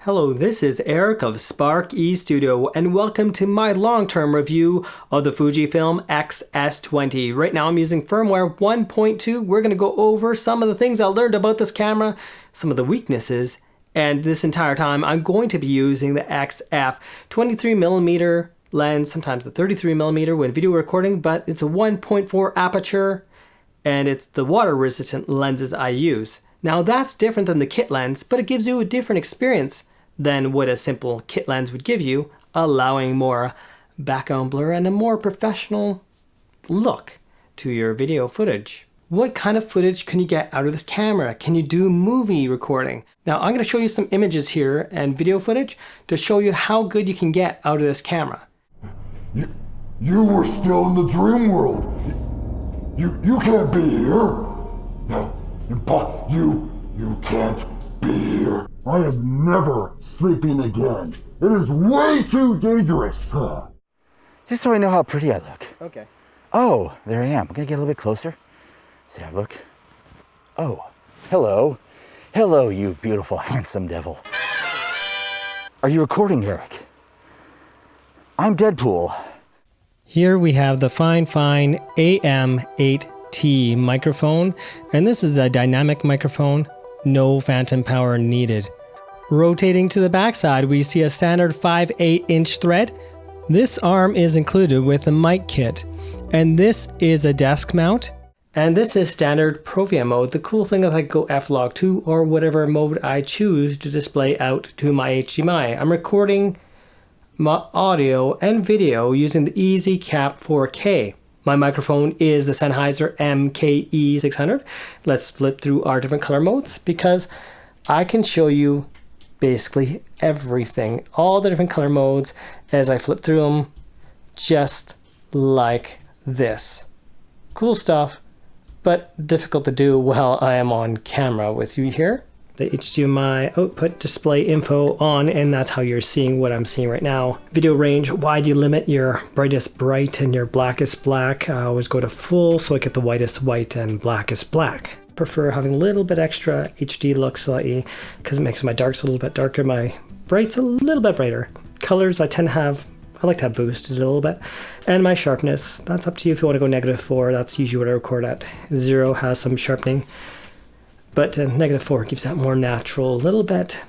Hello, this is Eric of Spark eStudio and welcome to my long-term review of the Fujifilm X-S20. Right now I'm using firmware 1.2. We're going to go over some of the things I learned about this camera, some of the weaknesses, and this entire time I'm going to be using the XF 23mm lens, sometimes the 33mm when video recording, but it's a 1.4 aperture and it's the water resistant lenses I use. Now that's different than the kit lens, but it gives you a different experience than what a simple kit lens would give you, allowing more background blur and a more professional look to your video footage. What kind of footage can you get out of this camera? Can you do movie recording? Now I'm going to show you some images here and video footage to show you how good you can get out of this camera. You were still in the dream world. You can't be here. No. You can't be here. I am never sleeping again. It is way too dangerous. Just so I know how pretty I look. Okay. Oh, there I am. I'm gonna get a little bit closer. See how I look. Oh, hello. Hello, you beautiful, handsome devil. Are you recording, Eric? I'm Deadpool. Here we have the fine AM8T microphone, and this is a dynamic microphone, no phantom power needed. Rotating to the backside, we see a standard 5/8" thread. This arm is included with the mic kit, and this is a desk mount. And this is standard Profile mode. The cool thing is I can go F-Log 2 or whatever mode I choose to display out to my HDMI. I'm recording my audio and video using the EZcap 4K. My microphone is the Sennheiser MKE600. Let's flip through our different color modes because I can show you basically everything, all the different color modes as I flip through them, just like this. Cool stuff, but difficult to do while I am on camera with you here. The HDMI output display info on, and that's how you're seeing what I'm seeing right now. Video range, why do you limit your brightest bright and your blackest black? I always go to full so I get the whitest white and blackest black. Prefer having a little bit extra HD look slightly because it makes my darks a little bit darker, my brights a little bit brighter. Colors I like to have boosted a little bit. And my sharpness, that's up to you if you want to go -4, that's usually what I record at. 0 has some sharpening. But -4 gives that more natural, a little bit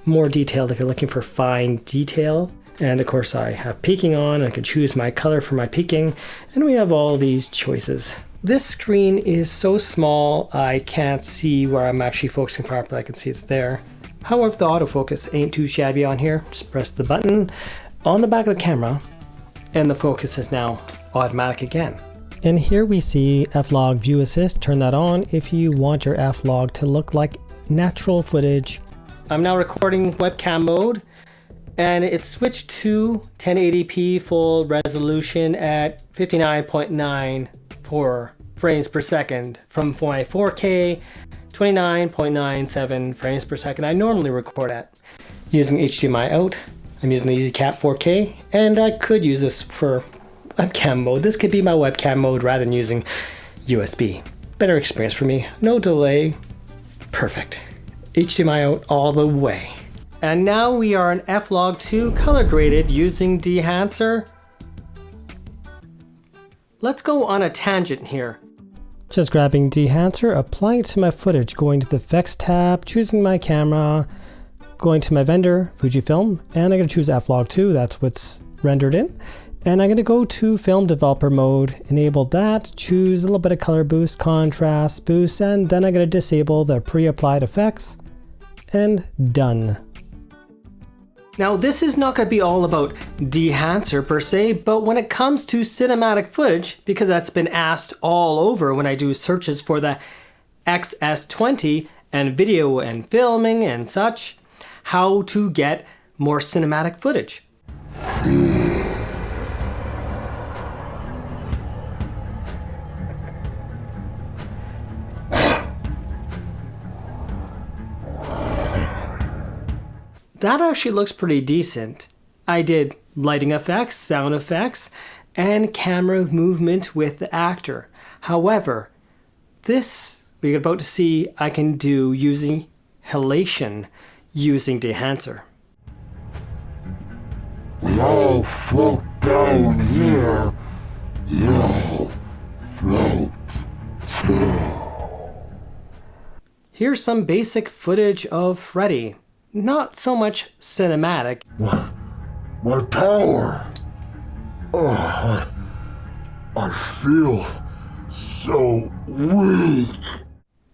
more detailed if you're looking for fine detail. And of course I have peaking on, I can choose my color for my peaking, and we have all these choices. This screen is so small I can't see where I'm actually focusing properly. I can see it's there. However, the autofocus ain't too shabby on here. Just press the button on the back of the camera and the focus is now automatic again. And here we see F-Log View Assist. Turn that on if you want your F-Log to look like natural footage. I'm now recording webcam mode and it's switched to 1080p full resolution at 59.94 frames per second from my 4K 29.97 frames per second I normally record at. Using HDMI out, I'm using the EZcap 4K and I could use this for webcam mode. This could be my webcam mode rather than using USB. Better experience for me. No delay. Perfect. HDMI out all the way. And now we are in F-Log 2 color graded using Dehancer. Let's go on a tangent here. Just grabbing Dehancer, applying it to my footage, going to the effects tab, choosing my camera, going to my vendor, Fujifilm, and I'm going to choose F-Log 2. That's what's rendered in. And I'm going to go to film developer mode, enable that, choose a little bit of color boost, contrast boost, and then I'm going to disable the pre-applied effects, and done. Now this is not going to be all about Dehancer per se, but when it comes to cinematic footage, because that's been asked all over when I do searches for the X-S20 and video and filming and such, how to get more cinematic footage. That actually looks pretty decent. I did lighting effects, sound effects, and camera movement with the actor. However, this, what you're about to see, I can do using halation using Dehancer. I'll float down here. You'll float too. Here's some basic footage of Freddy. Not so much cinematic. What? My power! Oh, I feel so weak.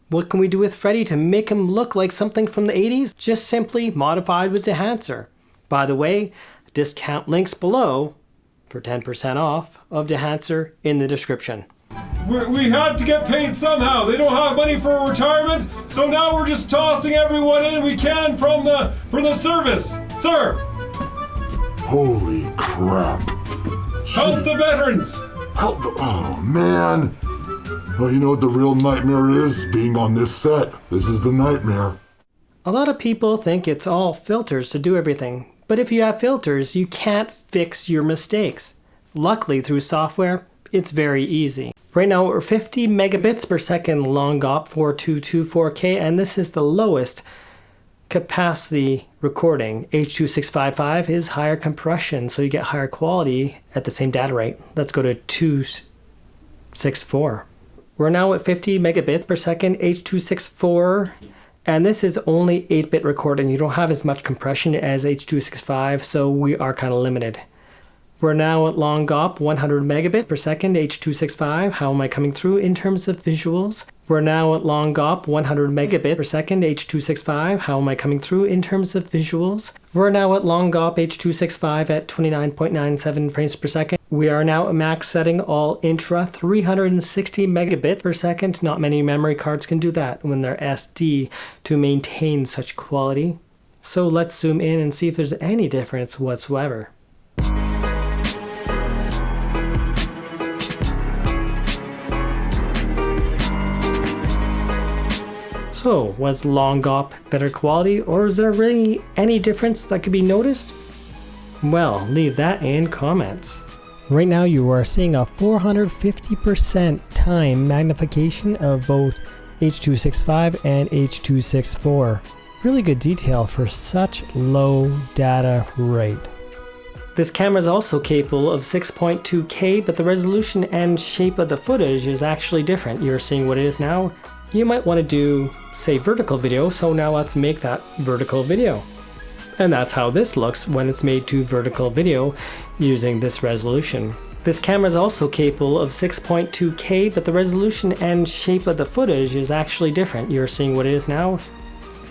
What can we do with Freddy to make him look like something from the 80s? Just simply modified with Dehancer. By the way, discount links below for 10% off of Dehancer in the description. We had to get paid somehow. They don't have money for retirement, so now we're just tossing everyone in we can from the service. Sir, Holy crap. help the veterans. Help the, oh man. Well, you know what the real nightmare is? Being on this set. This is the nightmare. A lot of people think it's all filters to do everything, but if you have filters, you can't fix your mistakes. Luckily, through software, it's very easy. Right now we're 50 megabits per second long op 4224K, and this is the lowest capacity recording. H.265.5 is higher compression, so you get higher quality at the same data rate. Let's go to 264. We're now at 50 megabits per second H.264, and this is only 8-bit recording. You don't have as much compression as H.265, so we are kind of limited. We're now at long op 100 megabits per second H.265. How am I coming through in terms of visuals? We're now at long op 100 megabits per second H.265. How am I coming through in terms of visuals? We're now at long op H.265 at 29.97 frames per second. We are now at max setting all intra 360 megabits per second. Not many memory cards can do that when they're SD to maintain such quality. So let's zoom in and see if there's any difference whatsoever. So, was long op better quality, or is there really any difference that could be noticed? Well, leave that in comments. Right now you are seeing a 450% time magnification of both H.265 and H.264. Really good detail for such low data rate. This camera is also capable of 6.2K, but the resolution and shape of the footage is actually different. You're seeing what it is now. You might want to do, say, vertical video, so now let's make that vertical video. And that's how this looks when it's made to vertical video using this resolution. This camera is also capable of 6.2K, but the resolution and shape of the footage is actually different. You're seeing what it is now.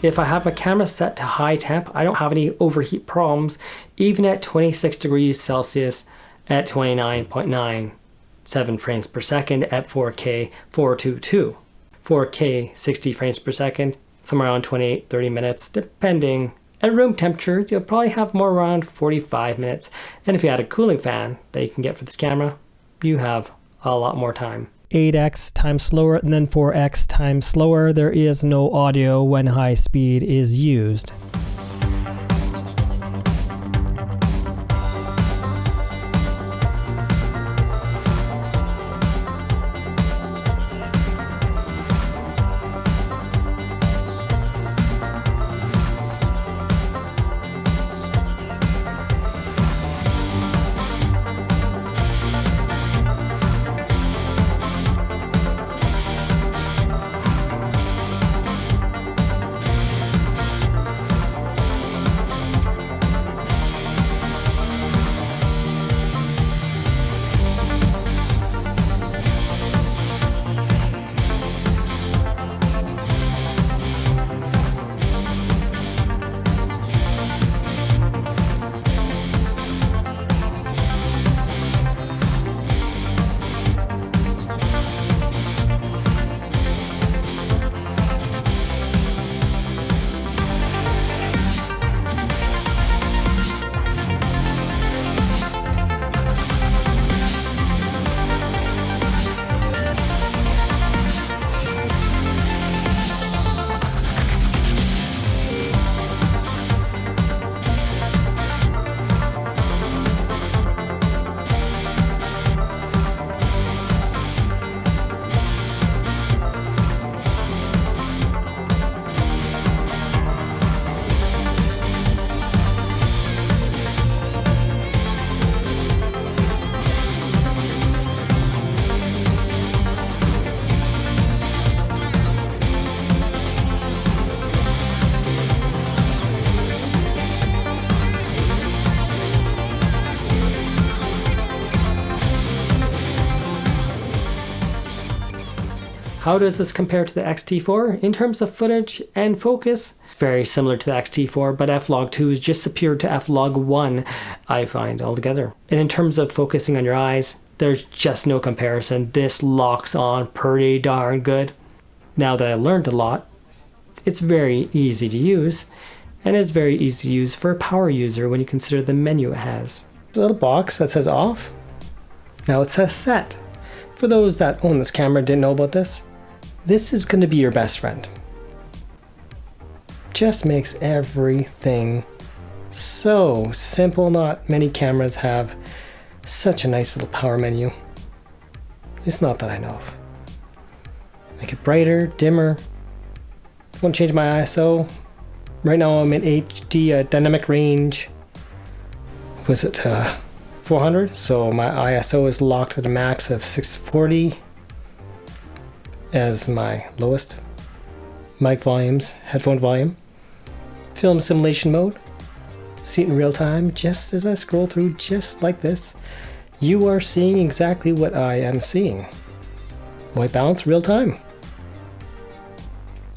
If I have my camera set to high temp, I don't have any overheat problems, even at 26 degrees Celsius at 29.97 frames per second at 4K 422. 4K 60 frames per second, somewhere around 28-30 minutes, depending. At room temperature, you'll probably have more around 45 minutes. And if you had a cooling fan that you can get for this camera, you have a lot more time. 8x times slower and then 4x times slower. There is no audio when high speed is used. How does this compare to the X-T4? In terms of footage and focus, very similar to the X-T4, but F-Log2 is just superior to F-Log1, I find, altogether. And in terms of focusing on your eyes, there's just no comparison. This locks on pretty darn good. Now that I learned a lot, it's very easy to use, and it's very easy to use for a power user when you consider the menu it has. A little box that says off. Now it says set. For those that own this camera and didn't know about this, this is going to be your best friend. Just makes everything so simple. Not many cameras have such a nice little power menu. It's not that I know of. Make it brighter, dimmer. I want to change my ISO. Right now I'm in HD dynamic range. Was it 400? So my ISO is locked at a max of 640 as my lowest. Mic volumes, headphone volume. Film simulation mode. See it in real time just as I scroll through, just like this. You are seeing exactly what I am seeing. White balance, real time.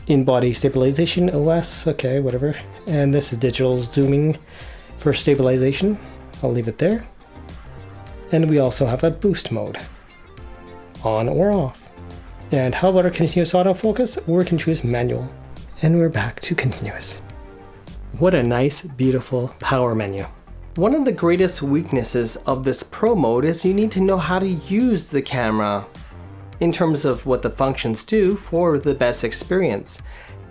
In-body stabilization, OS, okay, whatever. And this is digital zooming for stabilization. I'll leave it there. And we also have a boost mode, on or off. And how about our continuous autofocus? Or we can choose manual. And we're back to continuous. What a nice, beautiful power menu. One of the greatest weaknesses of this Pro mode is you need to know how to use the camera in terms of what the functions do for the best experience.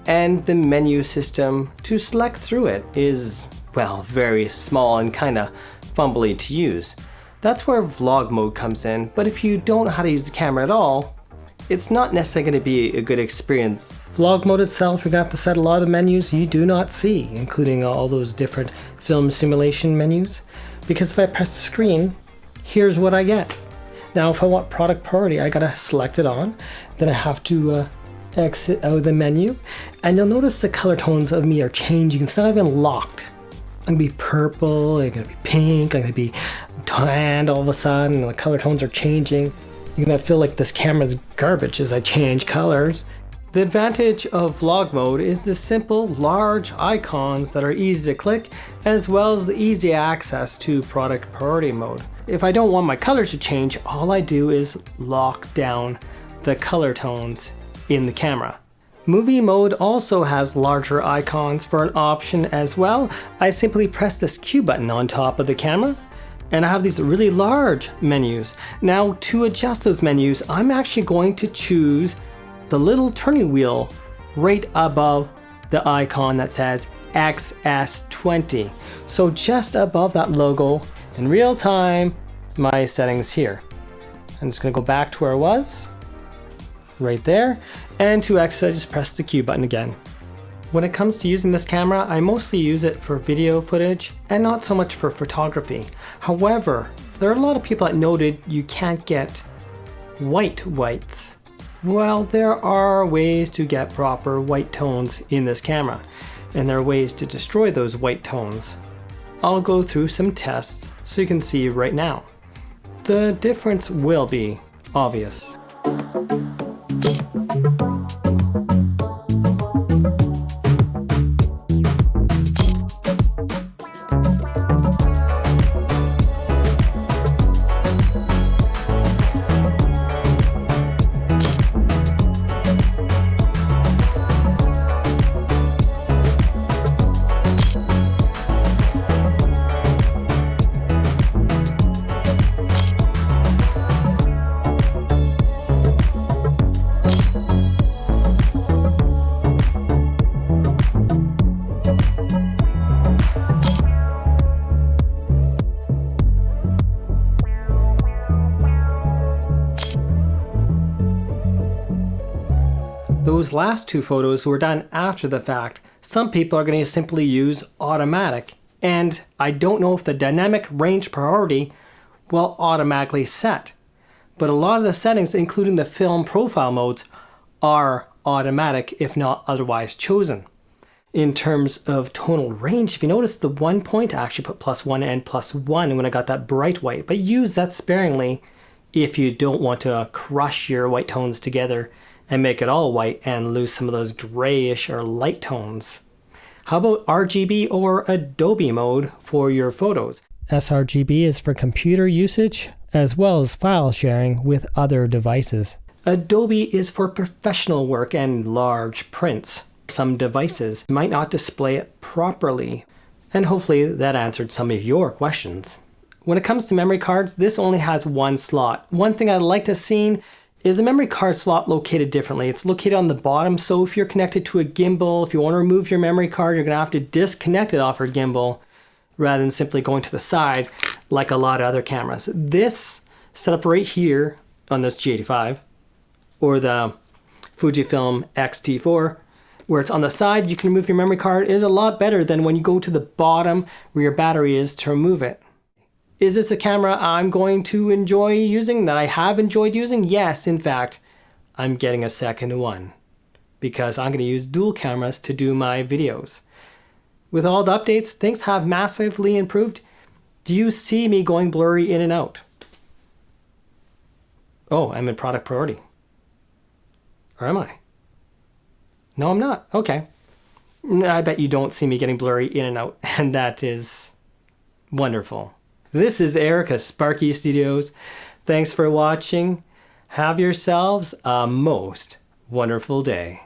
And the menu system to select through it is, well, very small and kind of fumbly to use. That's where vlog mode comes in, but if you don't know how to use the camera at all, it's not necessarily going to be a good experience. Vlog mode itself, you're going to have to set a lot of menus you do not see, including all those different film simulation menus, because if I press the screen, here's what I get. Now if I want product priority, I gotta select it on, then I have to exit out of the menu, and you'll notice the color tones of me are changing. It's not even locked. I'm gonna be purple, I'm gonna be pink, I'm gonna be tan all of a sudden, and the color tones are changing. You're gonna feel like this camera's garbage as I change colors. The advantage of vlog mode is the simple, large icons that are easy to click, as well as the easy access to product priority mode. If I don't want my colors to change, all I do is lock down the color tones in the camera. Movie mode also has larger icons for an option as well. I simply press this Q button on top of the camera, and I have these really large menus. Now to adjust those menus, I'm actually going to choose the little turning wheel right above the icon that says X-S20. So just above that logo, in real time, my settings here. I'm just gonna go back to where I was, right there, and to exit, I just press the Q button again. When it comes to using this camera, I mostly use it for video footage and not so much for photography. However, there are a lot of people that noted you can't get whites. Well, there are ways to get proper white tones in this camera, and there are ways to destroy those white tones. I'll go through some tests so you can see right now. The difference will be obvious. Those last two photos were done after the fact. Some people are going to simply use automatic, and I don't know if the dynamic range priority will automatically set. But a lot of the settings, including the film profile modes, are automatic if not otherwise chosen. In terms of tonal range, if you notice the 1 point, I actually put +1 and +1 when I got that bright white, but use that sparingly if you don't want to crush your white tones together and make it all white and lose some of those grayish or light tones. How about RGB or Adobe mode for your photos? sRGB is for computer usage as well as file sharing with other devices. Adobe is for professional work and large prints. Some devices might not display it properly, and hopefully that answered some of your questions. When it comes to memory cards, this only has one slot. One thing I'd like to have seen is the memory card slot located differently. It's located on the bottom, so if you're connected to a gimbal, if you want to remove your memory card, you're going to have to disconnect it off your gimbal rather than simply going to the side like a lot of other cameras. This setup right here on this G85 or the Fujifilm X-T4, where it's on the side, you can remove your memory card, is a lot better than when you go to the bottom where your battery is to remove it. Is this a camera I'm going to enjoy using, that I have enjoyed using? Yes, in fact, I'm getting a second one because I'm going to use dual cameras to do my videos. With all the updates, things have massively improved. Do you see me going blurry in and out? Oh, I'm in product priority. Or am I? No, I'm not. Okay. I bet you don't see me getting blurry in and out, and that is wonderful. This is Eric of Sparky Studios. Thanks for watching. Have yourselves a most wonderful day.